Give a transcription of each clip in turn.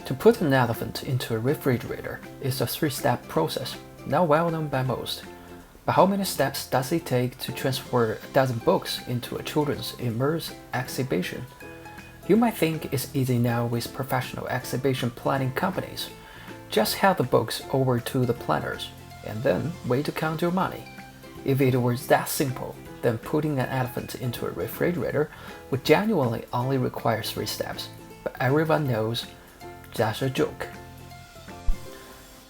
To put an elephant into a refrigerator is a three-step process, now well known by most. But how many steps does it take to transfer a dozen books into a children's immersive exhibition? You might think it's easy now with professional exhibition planning companies. Just hand the books over to the planners, and then wait to count your money. If it was that simple, then putting an elephant into a refrigerator would genuinely only require 3 steps. But everyone knows that's a joke.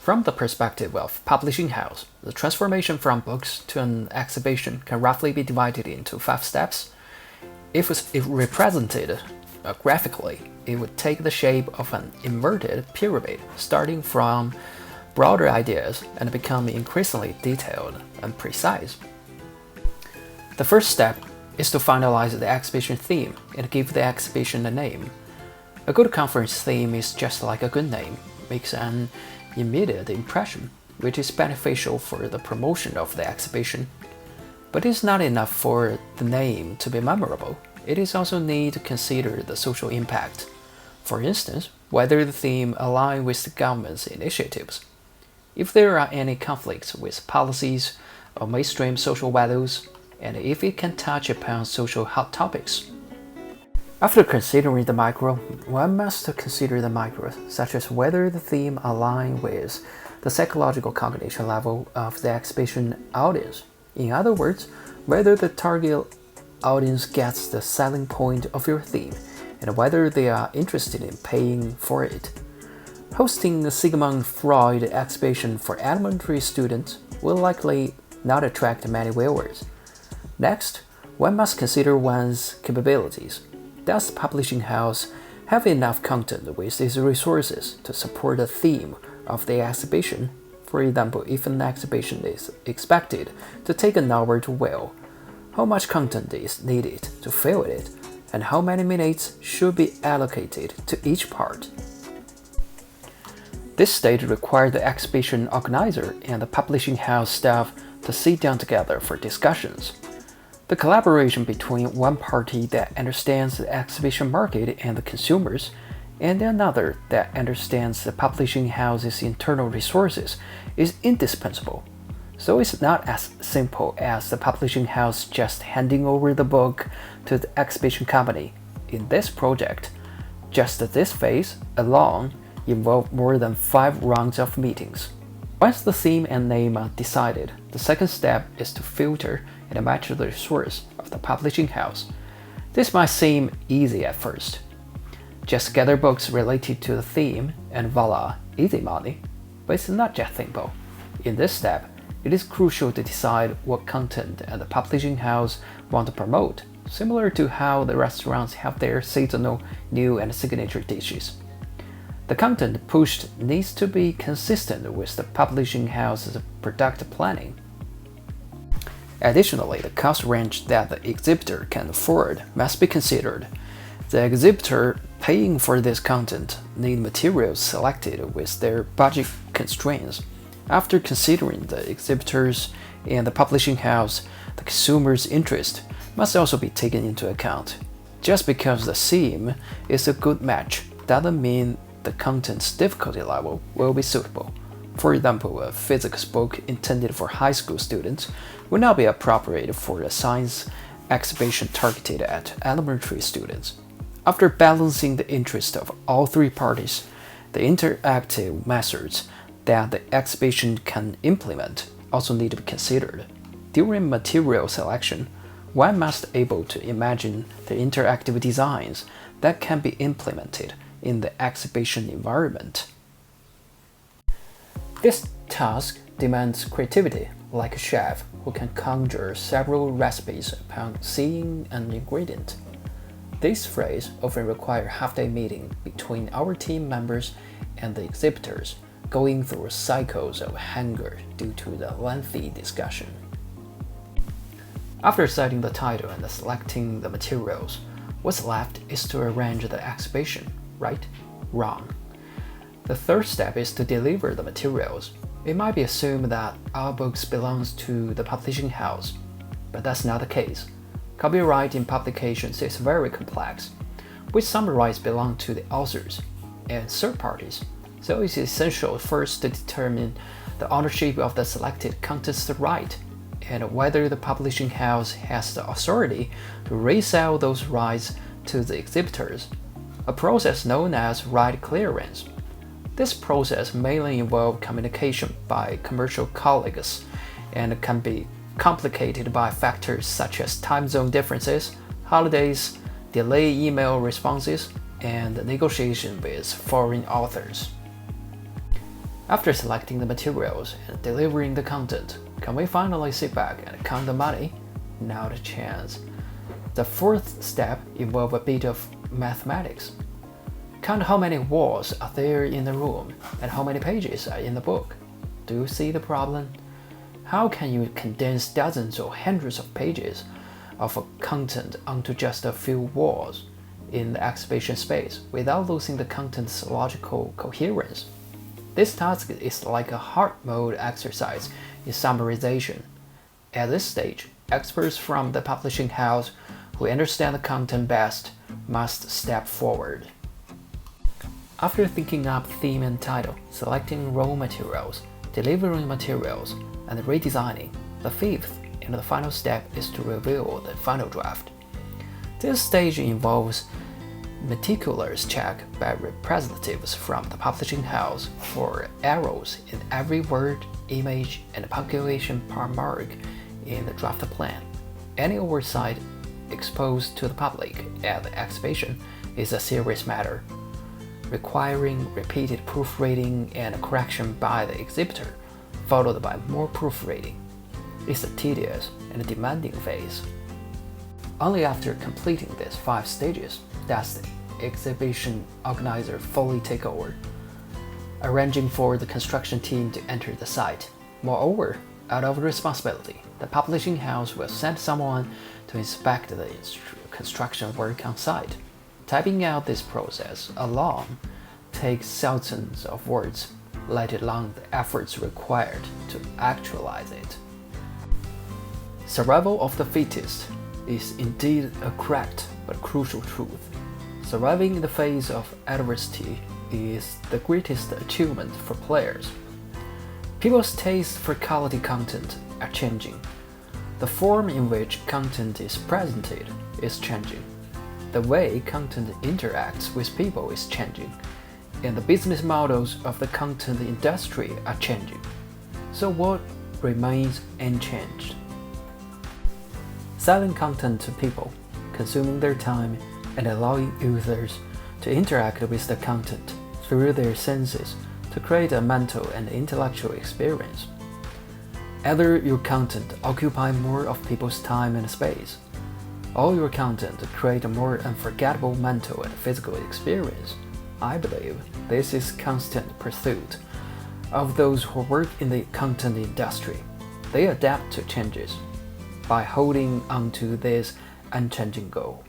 From the perspective of publishing house, the transformation from books to an exhibition can roughly be divided into 5 steps. If represented graphically, it would take the shape of an inverted pyramid, starting from broader ideas and becoming increasingly detailed and precise. The first step is to finalize the exhibition theme and give the exhibition a name. A good conference theme is just like a good name, makes an immediate impression, which is beneficial for the promotion of the exhibition. But it's not enough for the name to be memorable. It is also need to consider the social impact. For instance, whether the theme aligns with the government's initiatives. If there are any conflicts with policies or mainstream social values, and if it can touch upon social hot topics. After considering the macro, one must consider the micro, such as whether the theme aligns with the psychological cognition level of the exhibition audience. In other words, whether the target audience gets the selling point of your theme, and whether they are interested in paying for it. Hosting the Sigmund Freud exhibition for elementary students will likely not attract many viewers. Next, one must consider one's capabilities. Does the publishing house have enough content with its resources to support the theme of the exhibition? For example, if an exhibition is expected to take an hour to fill, how much content is needed to fill it, and how many minutes should be allocated to each part? This stage requires the exhibition organizer and the publishing house staff to sit down together for discussions. The collaboration between one party that understands the exhibition market and the consumers, and another that understands the publishing house's internal resources is indispensable. So it's not as simple as the publishing house just handing over the book to the exhibition company. In this project, just this phase alone involved more than 5 rounds of meetings. Once the theme and name are decided, the second step is to filter and match the resource of the publishing house. This might seem easy at first. Just gather books related to the theme and voila, easy money. But it's not just simple. In this step, it is crucial to decide what content the publishing house want to promote, similar to how the restaurants have their seasonal, new and signature dishes. The content pushed needs to be consistent with the publishing house's product planning. Additionally, the cost range that the exhibitor can afford must be considered. The exhibitor paying for this content need materials selected with their budget constraints. After considering the exhibitors and the publishing house, the consumer's interest must also be taken into account. Just because the theme is a good match doesn't mean the content's difficulty level will be suitable. For example, a physics book intended for high school students would not be appropriate for a science exhibition targeted at elementary students. After balancing the interest of all 3 parties, the interactive methods that the exhibition can implement also need to be considered. During material selection, one must be able to imagine the interactive designs that can be implemented in the exhibition environment. This task demands creativity, like a chef who can conjure several recipes upon seeing an ingredient. This phrase often requires a half-day meeting between our team members and the exhibitors, going through cycles of anger due to the lengthy discussion. After setting the title and selecting the materials, what's left is to arrange the exhibition, right? Wrong. The third step is to deliver the materials. It might be assumed that our books belongs to the publishing house, but that's not the case. Copyright in publications is very complex, which some rights belong to the authors. and third parties. So it's essential first to determine the ownership of the selected content's right and whether the publishing house has the authority to resell those rights to the exhibitors, a process known as right clearance. This process mainly involves communication by commercial colleagues and can be complicated by factors such as time zone differences, holidays, delayed email responses, and negotiation with foreign authors. After selecting the materials and delivering the content, can we finally sit back and count the money? Not a chance. The fourth step involves a bit of mathematics. Count how many walls are there in the room and how many pages are in the book. Do you see the problem? How can you condense dozens or hundreds of pages of content onto just a few walls in the exhibition space without losing the content's logical coherence? This task is like a hard mode exercise in summarization. At this stage, experts from the publishing house who understand the content best must step forward. After thinking up theme and title, selecting raw materials, delivering materials, and redesigning, the fifth and the final step is to reveal the final draft. This stage involves meticulous check by representatives from the publishing house for errors in every word, image, and punctuation mark in the draft plan. Any oversight exposed to the public at the exhibition is a serious matter, requiring repeated proofreading and correction by the exhibitor, followed by more proofreading. It's a tedious and demanding phase. Only after completing these 5 stages does the exhibition organizer fully take over, arranging for the construction team to enter the site. Moreover, out of responsibility, the publishing house will send someone to inspect the construction work on site. Typing out this process alone takes thousands of words, let alone the efforts required to actualize it. Survival of the fittest is indeed a cracked but crucial truth. Surviving in the face of adversity is the greatest achievement for players. People's taste for quality content are changing. The form in which content is presented is changing. The way content interacts with people is changing, and the business models of the content industry are changing. So what remains unchanged? Selling content to people, consuming their time, and allowing users to interact with the content through their senses to create a mental and intellectual experience. Either your content occupy more of people's time and space, or your content create a more unforgettable mental and physical experience. I believe this is constant pursuit of those who work in the content industry. They adapt to changes by holding onto this unchanging goal.